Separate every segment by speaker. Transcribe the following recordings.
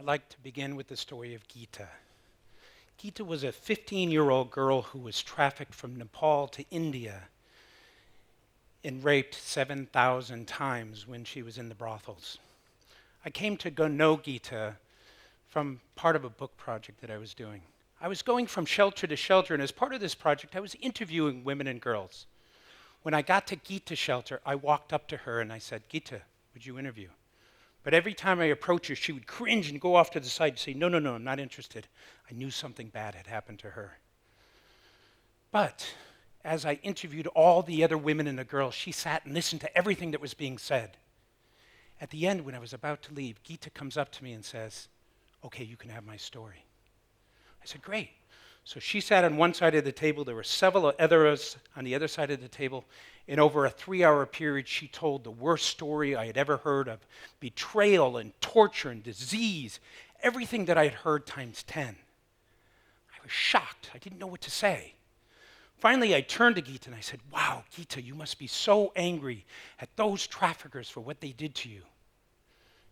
Speaker 1: I'd like to begin with the story of Geeta. Geeta was a 15-year-old girl who was trafficked from Nepal to India and raped 7,000 times when she was in the brothels. I came to know Geeta from part of a book project that I was doing. I was going from shelter to shelter, and as part of this project, I was interviewing women and girls. When I got to Geeta's shelter, I walked up to her and I said, "Geeta, would you interview?" But every time I approached her, she would cringe and go off to the side and say, no, I'm not interested. I knew something bad had happened to her. But as I interviewed all the other women and the girls, she sat and listened to everything that was being said. At the end, when I was about to leave, Geeta comes up to me and says, "Okay, you can have my story." I said, "Great." So she sat on one side of the table. There were several others on the other side of the table. In over a 3-hour period, she told the worst story I had ever heard of betrayal and torture and disease, everything that I had heard times 10. I was shocked. I didn't know what to say. Finally, I turned to Geeta and I said, "Wow, Geeta, you must be so angry at those traffickers for what they did to you."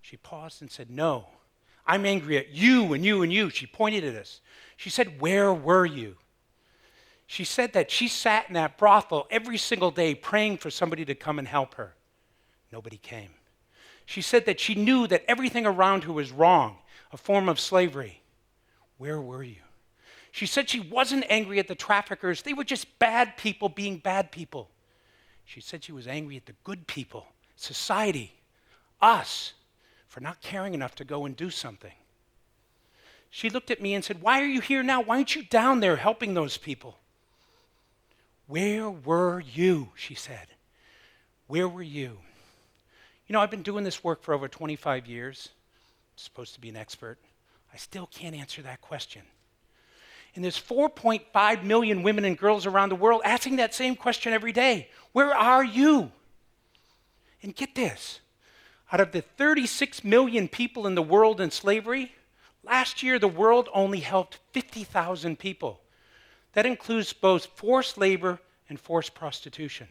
Speaker 1: She paused and said, "No, I'm angry at you and you and you." She pointed at us. She said, "Where were you?" She said that she sat in that brothel every single day praying for somebody to come and help her. Nobody came. She said that she knew that everything around her was wrong, a form of slavery. Where were you? She said she wasn't angry at the traffickers. They were just bad people being bad people. She said she was angry at the good people, society, us, for not caring enough to go and do something. She looked at me and said, "Why are you here now? Why aren't you down there helping those people?" "Where were you?" she said. "Where were you?" You know, I've been doing this work for over 25 years. I'm supposed to be an expert. I still can't answer that question. And there's 4.5 million women and girls around the world asking that same question every day. Where are you? And get this. Out of the 36 million people in the world in slavery, last year the world only helped 50,000 people. That includes both forced labor and forced prostitution.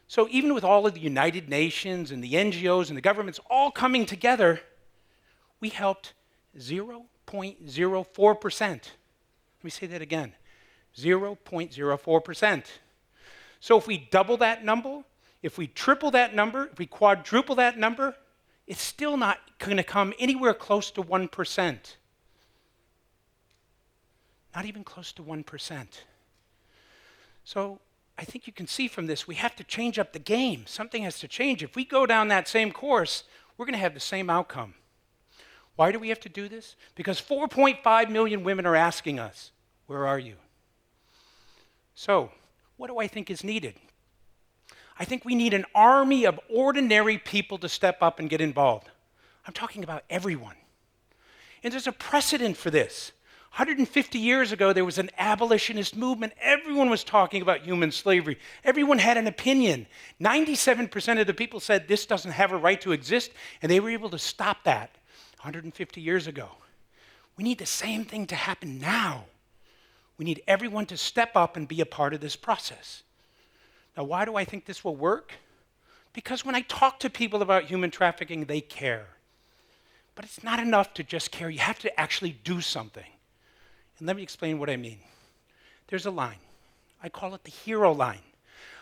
Speaker 1: So even with all of the United Nations and the NGOs and the governments all coming together, we helped 0.04%. Let me say that again, 0.04%. So if we double that number, if we triple that number, if we quadruple that number, it's still not going to come anywhere close to 1%. Not even close to 1%. So I think you can see from this, we have to change up the game. Something has to change. If we go down that same course, we're going to have the same outcome. Why do we have to do this? Because 4.5 million women are asking us, where are you? So what do I think is needed? I think we need an army of ordinary people to step up and get involved. I'm talking about everyone. And there's a precedent for this. 150 years ago, there was an abolitionist movement. Everyone was talking about human slavery. Everyone had an opinion. 97% of the people said this doesn't have a right to exist, and they were able to stop that 150 years ago. We need the same thing to happen now. We need everyone to step up and be a part of this process. Now, why do I think this will work? Because when I talk to people about human trafficking, they care. But it's not enough to just care. You have to actually do something. And let me explain what I mean. There's a line. I call it the hero line.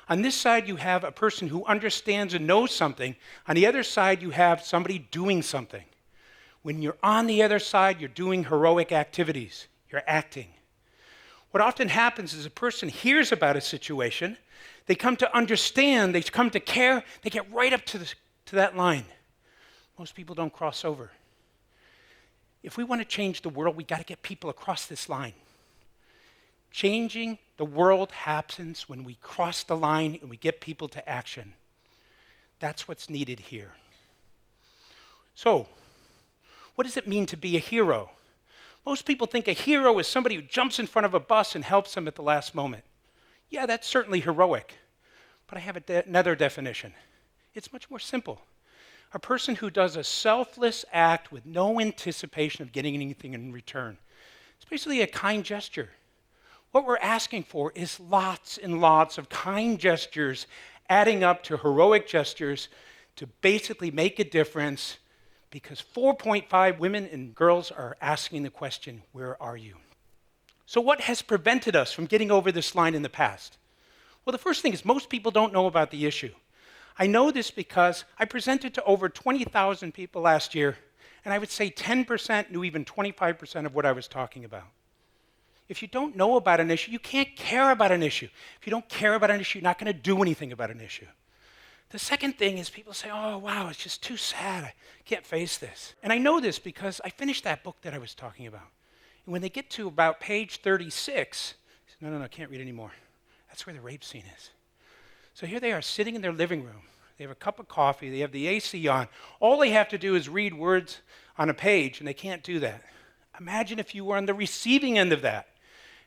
Speaker 1: On this side, you have a person who understands and knows something. On the other side, you have somebody doing something. When you're on the other side, you're doing heroic activities. You're acting. What often happens is a person hears about a situation, they come to understand, they come to care, they get right up to that line. Most people don't cross over. If we want to change the world, we got to get people across this line. Changing the world happens when we cross the line and we get people to action. That's what's needed here. So, what does it mean to be a hero? Most people think a hero is somebody who jumps in front of a bus and helps them at the last moment. Yeah, that's certainly heroic, but I have another definition. It's much more simple. A person who does a selfless act with no anticipation of getting anything in return. It's basically a kind gesture. What we're asking for is lots and lots of kind gestures adding up to heroic gestures to basically make a difference, because 4.5 women and girls are asking the question, where are you? So what has prevented us from getting over this line in the past? Well, the first thing is most people don't know about the issue. I know this because I presented to over 20,000 people last year, and I would say 10% knew even 25% of what I was talking about. If you don't know about an issue, you can't care about an issue. If you don't care about an issue, you're not going to do anything about an issue. The second thing is people say, oh, wow, it's just too sad. I can't face this. And I know this because I finished that book that I was talking about. And when they get to about page 36, I say, no, I can't read anymore. That's where the rape scene is. So here they are sitting in their living room. They have a cup of coffee. They have the AC on. All they have to do is read words on a page, and they can't do that. Imagine if you were on the receiving end of that.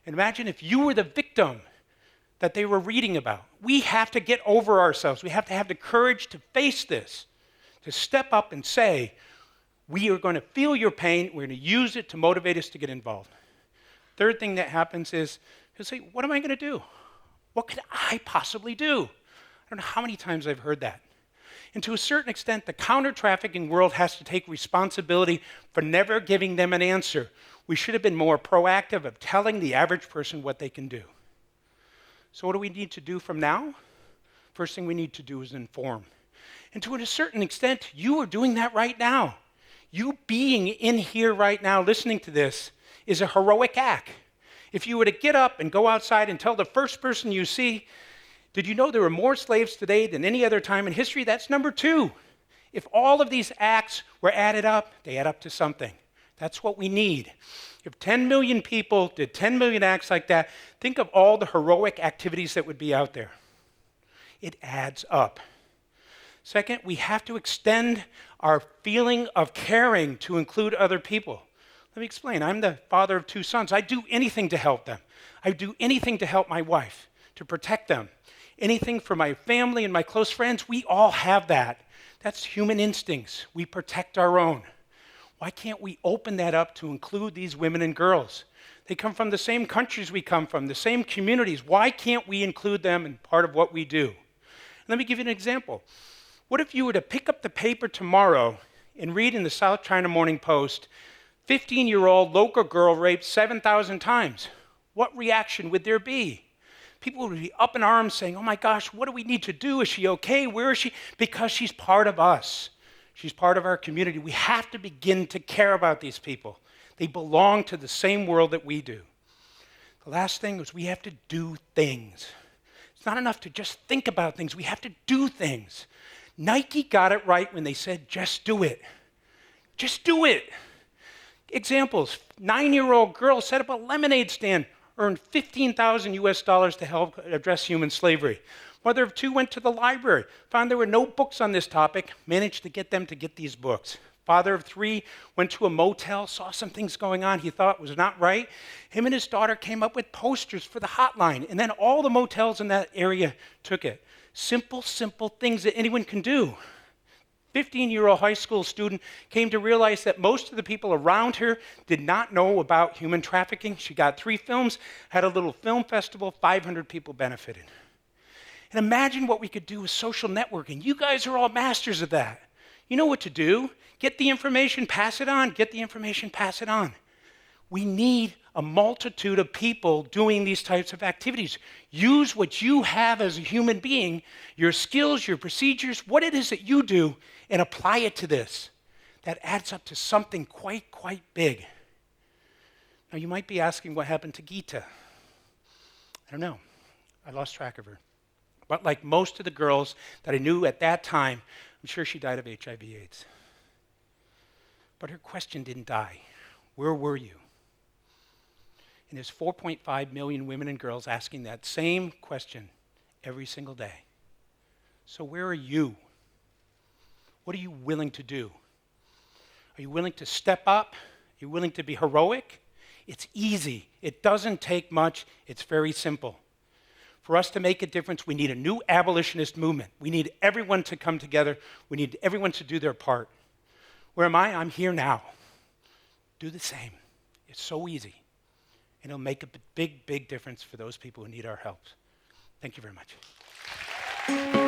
Speaker 1: And imagine if you were the victim that they were reading about. We have to get over ourselves. We have to have the courage to face this, to step up and say, we are going to feel your pain. We're going to use it to motivate us to get involved. Third thing that happens is, you'll say, what am I going to do? What could I possibly do? I don't know how many times I've heard that. And to a certain extent, the counter-trafficking world has to take responsibility for never giving them an answer. We should have been more proactive of telling the average person what they can do. So what do we need to do from now? First thing we need to do is inform. And to a certain extent, you are doing that right now. You being in here right now listening to this is a heroic act. If you were to get up and go outside and tell the first person you see, did you know there were more slaves today than any other time in history? That's number 2. If all of these acts were added up, they add up to something. That's what we need. If 10 million people did 10 million acts like that, think of all the heroic activities that would be out there. It adds up. Second, we have to extend our feeling of caring to include other people. Let me explain. I'm the father of 2 sons. I do anything to help them. I do anything to help my wife, to protect them. Anything for my family and my close friends, we all have that. That's human instincts. We protect our own. Why can't we open that up to include these women and girls? They come from the same countries we come from, the same communities. Why can't we include them in part of what we do? Let me give you an example. What if you were to pick up the paper tomorrow and read in the South China Morning Post, 15-year-old local girl raped 7,000 times? What reaction would there be? People would be up in arms saying, oh my gosh, what do we need to do? Is she okay? Where is she? Because she's part of us. She's part of our community. We have to begin to care about these people. They belong to the same world that we do. The last thing is we have to do things. It's not enough to just think about things. We have to do things. Nike got it right when they said, just do it. Just do it. Examples, 9-year-old girl set up a lemonade stand, earned $15,000 US to help address human slavery. Mother of 2 went to the library, found there were no books on this topic, managed to get them to get these books. Father of 3 went to a motel, saw some things going on he thought was not right. Him and his daughter came up with posters for the hotline, and then all the motels in that area took it. Simple, simple things that anyone can do. 15-year-old high school student came to realize that most of the people around her did not know about human trafficking. She got 3 films, had a little film festival, 500 people benefited. And imagine what we could do with social networking. You guys are all masters of that. You know what to do. Get the information, pass it on. Get the information, pass it on. We need a multitude of people doing these types of activities. Use what you have as a human being, your skills, your procedures, what it is that you do, and apply it to this. That adds up to something quite big. Now, you might be asking what happened to Geeta. I don't know. I lost track of her. But like most of the girls that I knew at that time, I'm sure she died of HIV/AIDS. But her question didn't die. Where were you? And there's 4.5 million women and girls asking that same question every single day. So where are you? What are you willing to do? Are you willing to step up? Are you willing to be heroic? It's easy. It doesn't take much. It's very simple. For us to make a difference, we need a new abolitionist movement. We need everyone to come together. We need everyone to do their part. Where am I? I'm here now. Do the same. It's so easy. And it'll make a big difference for those people who need our help. Thank you very much.